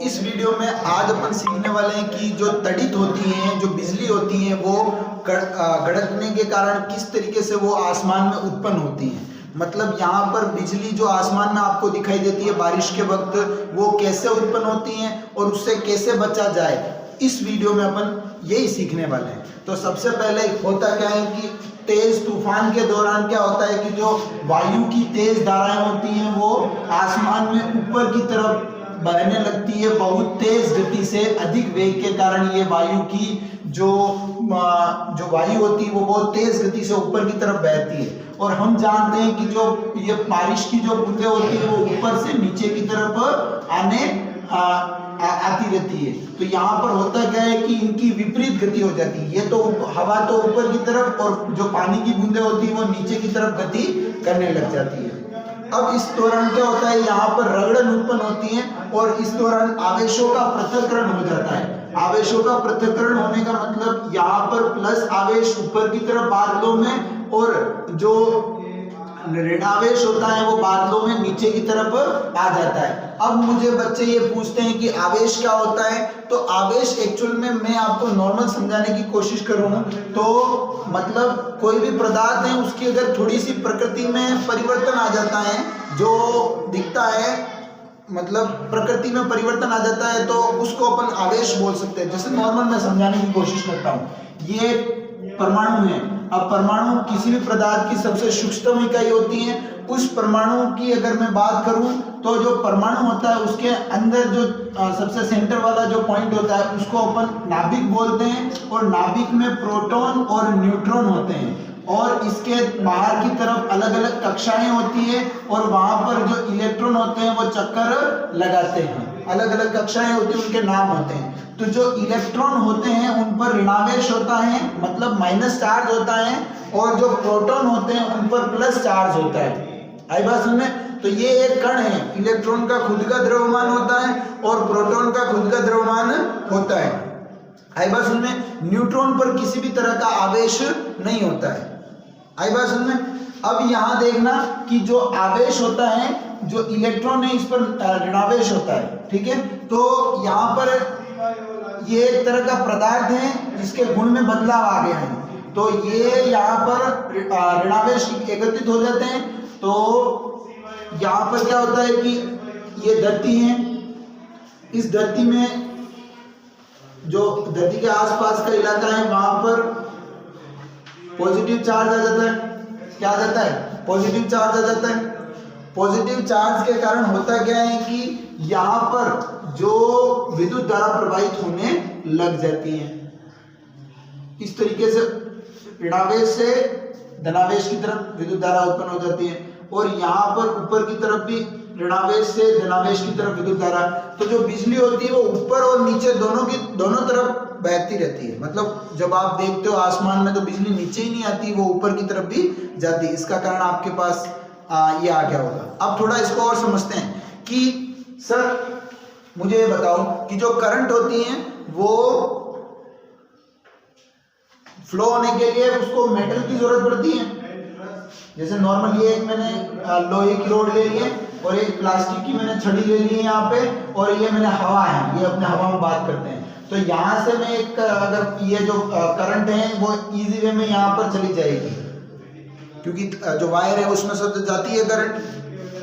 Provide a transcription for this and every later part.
इस वीडियो में आज अपन सीखने वाले हैं कि जो तड़ित होती हैं, जो बिजली होती है, वो गड़कने के कारण किस तरीके से वो आसमान में उत्पन्न होती हैं। मतलब यहाँ पर बिजली जो आसमान में आपको दिखाई देती है बारिश के वक्त, वो कैसे उत्पन्न होती हैं और उससे कैसे बचा जाए, इस वीडियो में अपन यही सीखने वाले हैं। तो सबसे पहले होता क्या है कि तेज तूफान के दौरान क्या होता है कि जो वायु की तेज धाराएं होती हैं वो आसमान में ऊपर की तरफ बहने लगती है बहुत तेज गति से। अधिक वेग के कारण ये वायु की जो वायु होती है वो बहुत तेज गति से ऊपर की तरफ बहती है। और हम जानते हैं कि जो ये बारिश की जो बूंदें होती है वो ऊपर से नीचे की तरफ आती रहती है। तो यहाँ पर होता क्या है कि इनकी विपरीत गति हो जाती है। ये तो हवा तो ऊपर की तरफ और जो पानी की बूंदें होती है वो नीचे की तरफ गति करने लग जाती है। अब इस दौरान क्या होता है, यहाँ पर रगड़न उत्पन्न होती है और इस दौरान आवेशों का पृथक्करण हो जाता है। आवेशों का पृथक्करण होने का मतलब यहाँ पर प्लस आवेश ऊपर की तरफ बादलों में और जो ऋणावेश होता है वो बादलों में नीचे की तरफ आ जाता है। अब मुझे बच्चे ये पूछते हैं कि आवेश क्या होता है। तो आवेश एक्चुअल में मैं आपको नॉर्मल समझाने की कोशिश करूँ तो मतलब कोई भी पदार्थ है उसकी अगर थोड़ी सी प्रकृति में परिवर्तन आ जाता है, जो दिखता है मतलब प्रकृति में परिवर्तन आ जाता है, तो उसको अपन आवेश बोल सकते हैं। जैसे नॉर्मल मैं समझाने की कोशिश करता हूँ, ये परमाणु है। अब परमाणु किसी भी पदार्थ की सबसे सूक्ष्मतम इकाई होती है। उस परमाणु की अगर मैं बात करूं तो जो परमाणु होता है उसके अंदर जो सबसे सेंटर वाला जो पॉइंट होता है उसको अपन नाभिक बोलते हैं। और नाभिक में प्रोटॉन और न्यूट्रॉन होते हैं और इसके बाहर की तरफ अलग अलग कक्षाएं होती है और वहां पर जो इलेक्ट्रॉन होते हैं वो चक्कर लगाते हैं। अलग अलग कक्षाएं होती हैं, उनके नाम होते हैं। तो जो इलेक्ट्रॉन होते हैं उन पर ऋणावेश होता है, मतलब माइनस चार्ज होता है, और जो प्रोटॉन होते हैं उन पर प्लस चार्ज होता है। आई बात समझ में? तो ये एक कण है, इलेक्ट्रॉन का खुद का द्रव्यमान होता है और प्रोटॉन का खुद का द्रव्यमान होता है। आई बात समझ में? न्यूट्रॉन पर किसी भी तरह का आवेश नहीं होता है। आई बात समझ में? अब यहाँ देखना कि जो आवेश होता है, जो इलेक्ट्रॉन है, इस पर ऋणावेश होता है। ठीक है, तो यहाँ पर ये एक तरह का पदार्थ है जिसके गुण में बदलाव आ गया है। तो ये यहाँ पर ऋणावेश एकत्रित हो जाते हैं। तो यहाँ पर क्या होता है कि ये धरती है, इस धरती में जो धरती के आसपास का इलाका है वहां पर पॉजिटिव चार्ज आ जाता है। क्या आ जाता है? पॉजिटिव चार्ज आ जाता है। पॉजिटिव चार्ज के कारण होता क्या है कि यहाँ पर जो विद्युत धारा प्रवाहित होने लग जाती है। इस तरीके से ऋणावेश से धनावेश की तरफ विद्युत धारा उत्पन्न हो जाती है और यहाँ पर ऊपर की तरफ भी ऋणावेश से धनावेश की तरफ विद्युत धारा। तो जो बिजली होती है वो ऊपर और नीचे दोनों तरफ बहती रहती है। मतलब जब आप देखते हो आसमान में तो बिजली नीचे ही नहीं आती, वो ऊपर की तरफ भी जाती है। इसका कारण आपके पास ये आ गया होगा। अब थोड़ा इसको और समझते हैं कि सर मुझे ये बताओ कि जो करंट होती है वो फ्लो होने के लिए उसको मेटल की जरूरत पड़ती है। जैसे नॉर्मल ये मैंने लोहे की रोड ले ली है और एक प्लास्टिक की मैंने छड़ी ले ली है यहाँ पे, और ये मैंने हवा है, ये अपने हवा में बात करते हैं। तो यहाँ से मैं एक अगर ये जो करंट है वो इजी वे में यहाँ पर चली जाएगी, क्योंकि जो वायर है उसमें से तो जाती है करंट।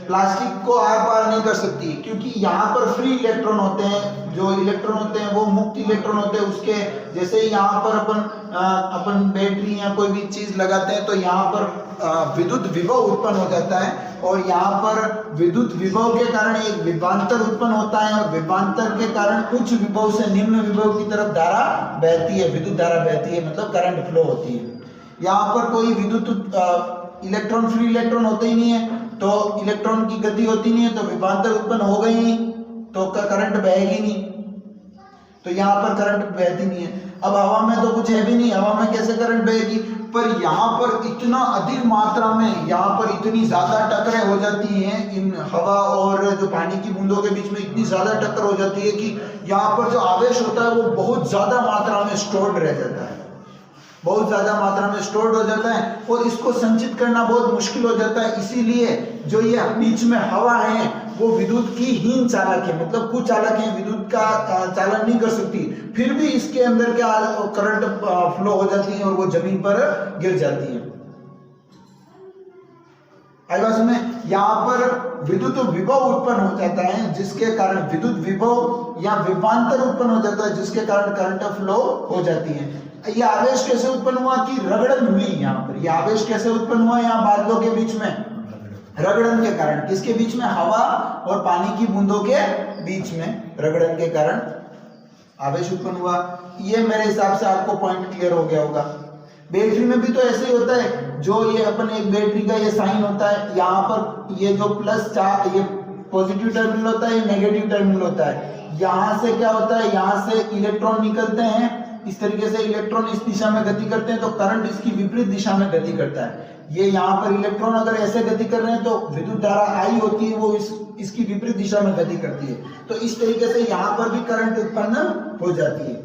प्लास्टिक को आर पार नहीं कर सकती क्योंकि यहाँ पर फ्री इलेक्ट्रॉन होते हैं। जो इलेक्ट्रॉन होते हैं वो मुक्त इलेक्ट्रॉन होते हैं। उसके जैसे ही यहाँ पर अपन बैटरी या कोई भी चीज लगाते हैं तो यहाँ पर विद्युत विभव उत्पन्न हो जाता है और यहाँ पर विद्युत विभव के कारण एक विभवांतर उत्पन्न होता है और विभवांतर के कारण उच्च विभव से निम्न विभव की तरफ धारा बहती है, विद्युत धारा बहती है, मतलब करंट फ्लो होती है। यहाँ पर कोई विद्युत इलेक्ट्रॉन फ्री इलेक्ट्रॉन होते ही नहीं है, तो इलेक्ट्रॉन की गति होती नहीं है, तो विभवांतर उत्पन्न हो गई नहीं, तो करंट बहेगी नहीं। तो यहाँ पर करंट बहती नहीं है। अब हवा में तो कुछ है भी नहीं, हवा में कैसे करंट बहेगी? पर यहाँ पर इतना अधिक मात्रा में, यहाँ पर इतनी ज्यादा टक्करें हो जाती हैं इन हवा और जो पानी की बूंदों के बीच में, इतनी ज्यादा टक्कर हो जाती है कि यहाँ पर जो आवेश होता है वो बहुत ज्यादा मात्रा में स्टोर्ड रह जाता है, बहुत ज्यादा मात्रा में स्टोर्ड हो जाता है और इसको संचित करना बहुत मुश्किल हो जाता है। इसीलिए जो ये बीच में हवा है वो विद्युत की हीन चालक है, मतलब कुचालक है, विद्युत का चालन नहीं कर सकती, फिर भी इसके अंदर क्या करंट फ्लो हो जाती है और वो जमीन पर गिर जाती है। में यहाँ पर विद्युत विभव उत्पन्न हो जाता है, जिसके कारण विद्युत विभव या विभवांतर उत्पन्न हो जाता है, जिसके कारण करंट फ्लो हो जाती है। ये आवेश कैसे उत्पन्न हुआ कि रगड़न हुई। यहाँ पर ये आवेश कैसे उत्पन्न हुआ, यहाँ बादलों के बीच में रगड़न के कारण। किसके बीच में? हवा और पानी की बूंदों के बीच में रगड़न के कारण आवेश उत्पन्न हुआ। ये मेरे हिसाब से आपको पॉइंट क्लियर हो गया होगा। बैटरी में भी तो ऐसे ही होता है, जो ये अपन एक बैटरी का ये साइन होता है, यहाँ पर ये जो प्लस चार्ज, ये पॉजिटिव टर्मिनल होता है, ये नेगेटिव टर्मिनल होता है। यहाँ से क्या होता है, यहाँ से इलेक्ट्रॉन निकलते हैं, इस तरीके से इलेक्ट्रॉन इस दिशा में गति करते हैं तो करंट इसकी विपरीत दिशा में गति करता है। ये यहाँ पर इलेक्ट्रॉन अगर ऐसे गति कर रहे हैं तो विद्युत धारा आई होती है, वो इसकी विपरीत दिशा में गति करती है। तो इस तरीके से यहाँ पर भी करंट उत्पन्न हो जाती है।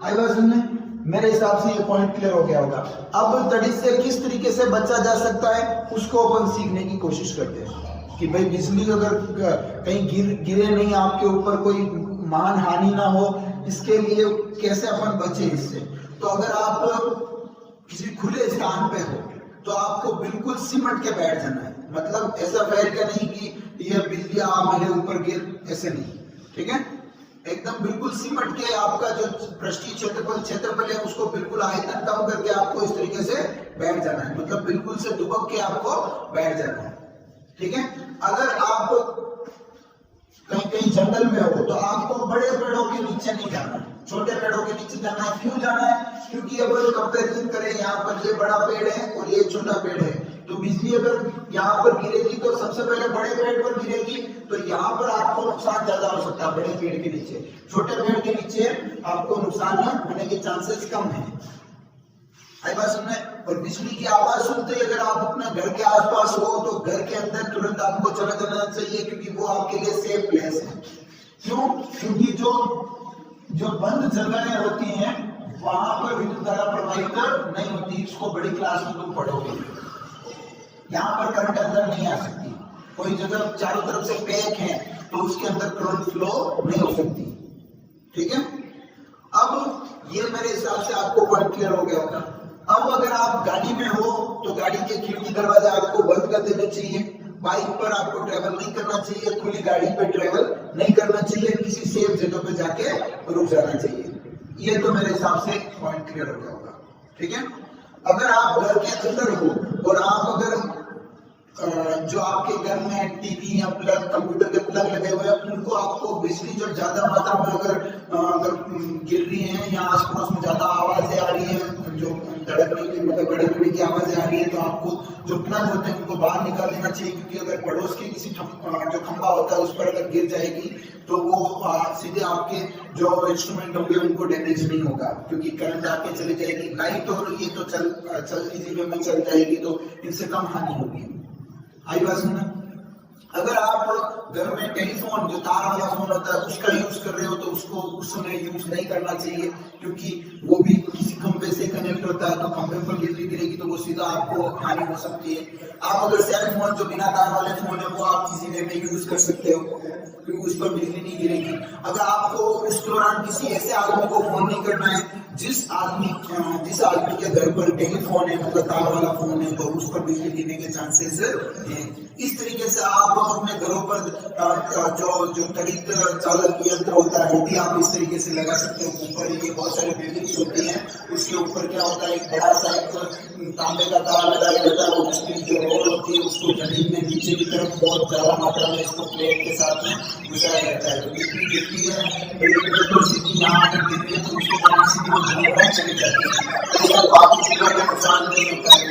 आई बात सुनने? मेरे हिसाब से ये पॉइंट क्लियर हो गया होगा। अब तड़ी से किस तरीके से बचा जा सकता है उसको अपन सीखने की कोशिश करते हैं कि भाई बिजली अगर कहीं गिरे नहीं, आपके ऊपर कोई मान हानि ना हो, इसके लिए कैसे अपन बचे इससे। तो अगर आप किसी खुले स्थान पे हो तो आपको बिल्कुल सिमट के बैठ जाना है, मतलब ऐसा फैल का नहीं कि यह बिजली मेरे ऊपर गिर, ऐसे नहीं, ठीक है। एकदम बिल्कुल सिमट के आपका जो पृष्ठीय क्षेत्रफल है उसको बिल्कुल आयतन कम करके आपको इस तरीके से बैठ जाना है, मतलब बिल्कुल से दुबक के आपको बैठ जाना है, ठीक है। अगर आप कहीं जंगल में हो तो आपको बड़े पेड़ों के नीचे नहीं जाना, छोटे पेड़ों के नीचे जाना है। क्यों जाना है? क्योंकि अगर कंपैरिजन करें, यहाँ पर ये बड़ा पेड़ है और ये छोटा पेड़ है, तो बिजली अगर यहाँ पर गिरेगी तो सबसे पहले बड़े पेड़ पर गिरेगी, तो यहाँ पर आपको नुकसान ज्यादा हो सकता है बड़े पेड़ के नीचे। छोटे पेड़ के नीचे आपको नुकसान होने के चांसेस कम है। आई बात सुनने? और बिजली की आवाज सुनते ही अगर आप अपने घर के आसपास हो तो घर के अंदर तुरंत आपको चला जाना चाहिए, क्योंकि वो आपके लिए सेफ प्लेस है। क्यों? क्योंकि जो बंद जगहें होती हैं वहां पर विद्युत धारा प्रवाहित नहीं होती। इसको बड़ी क्लास में तुम पढ़ोगे। यहाँ पर करंट अंदर नहीं आ सकती। कोई जगह चारों तरफ से पैक है तो उसके अंदर करंट फ्लो नहीं हो सकती, ठीक है। अब ये मेरे हिसाब से आपको पॉइंट क्लियर हो गया होगा। अब अगर आप गाड़ी में हो तो गाड़ी के खिड़की दरवाजा आपको बंद कर देने चाहिए। बाइक पर आपको ट्रेवल नहीं करना चाहिए, खुली गाड़ी पे ट्रेवल नहीं करना चाहिए, किसी सेफ जगह पे जाके रुक जाना चाहिए। ये तो मेरे हिसाब से पॉइंट क्लियर हो गया होगा, ठीक है। अगर आप घर के अंदर हो और आप अगर जो आपके घर में टीवी या प्लग, कंप्यूटर के प्लग लगे हुए हैं, उनको आपको बिजली जब ज्यादा मात्रा में अगर गिर रही है या आसपास में ज्यादा आवाजें आ रही है, जो धड़कने की, मतलब गड़गड़ी की आवाजें आ रही है, तो आपको जो प्लग होते हैं उनको बाहर निकाल देना चाहिए। क्योंकि अगर पड़ोस के किसी जो खंभा होता है उस पर अगर गिर जाएगी तो वो सीधे आपके जो इंस्ट्रूमेंट होंगे उनको डैमेज नहीं होगा, क्योंकि करंट आके चली जाएगी। लाइट हो रही है तो चल इसी वे में चल जाएगी, तो इनसे कम हानि होगी। आई बात सुनना? अगर आप घर में टेलीफोन, जो तार वाला फोन होता है, उसका यूज कर रहे हो तो उसको उस समय यूज नहीं करना चाहिए, क्योंकि वो भी किसी खंभे से कनेक्ट होता है, तो खंभे पर बिजली गिरेगी तो वो सीधा आपको हानि हो सकती है। आप अगर सेल फोन, जो बिना तार वाले फोन है, वो आप किसी वे में यूज कर सकते हो, क्योंकि उस पर बिजली नहीं गिरेगी। अगर आपको उस दौरान किसी ऐसे आदमी को फोन नहीं करना है जिस आदमी के घर पर टेलीफोन है, मतलब तार वाला फोन है, तो उस पर बिजली गिरने के चांसेस हैं। इस तरीके से आप अपने घरों पर जो तड़ित चालक यंत्र होता है वो भी आप इस तरीके से लगा सकते हो। ऊपर ये बहुत सारे बिल्डिंग्स होती हैं, उसके ऊपर क्या होता है, एक बड़ा सा एक तांबे का तार लगाया जाता है, और उसकी जो रोड होती है उसको जमीन में नीचे की तरफ बहुत ज्यादा मात्रा में इसको प्लेट के साथ में घुसाया जाता है। तो बिजली गिरती है तो सीधी यहाँ पर गिरती है, तो उसके कारण सीधी जमीन पर चली जाती है। तो बाकी चीजों का नुकसान नहीं होता है।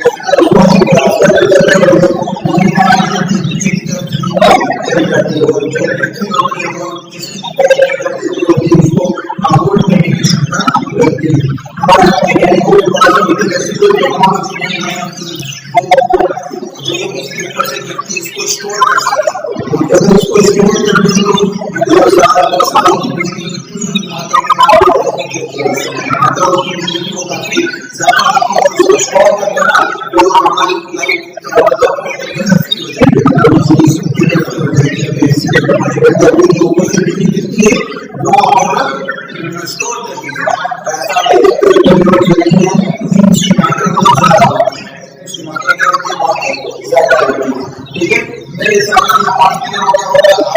ठीक है, मेरे हिसाब से आपके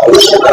आवश्यकता